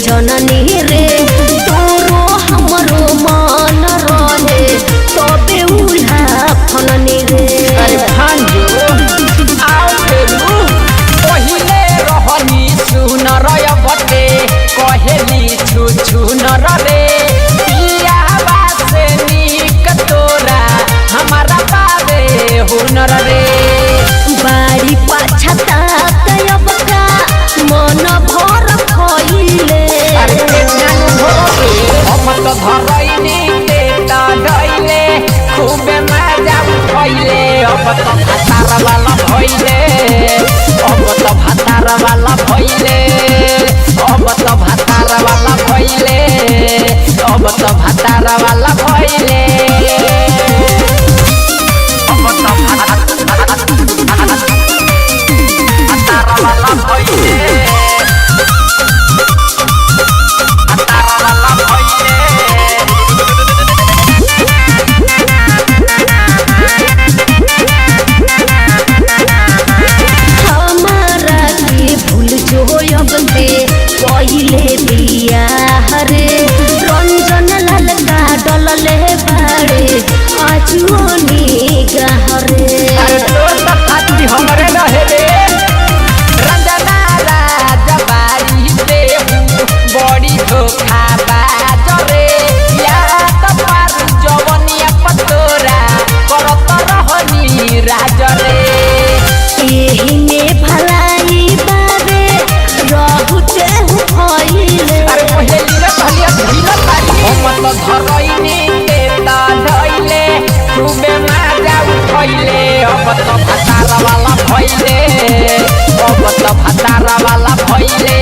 जननी रे तोरो हमरो मान रहे तबे उल्हा फननी रे। अरे भांजो आओ फेरू पहिले रहनी सुन रय बटे कहेली छु छु नर रे पिया बासे निक तोरा हमारा बारे हुनर रे बाड़ी पाछता तयब का मन भर खइले। हम तो धरैनी तेता ढैले खूबे मजा उठैले अब तो भातार वाला भइले अब तो भातार वाला भइले अब तो भातार वाला भइले अब तो भातार वाला भइले अब तो भातार वाला भइले। पहिले बिया हरे रंजन लाल का डलले बाड़े आजुनी गहरे। तोर त खाती हमरे रहे रे रंजना राजबारी से बड़ी धोखा बाजरे या त पार जवनिया पतोरा करत रहनी राजरे एही में भलाई बारे रहते भइले। अरे पहेली रे कहलिया ढीला तारी हम त धरैनी तेता ढैले खूबे मजा उठैले अब त भातार वाला भइले अब त भातार वाला भइले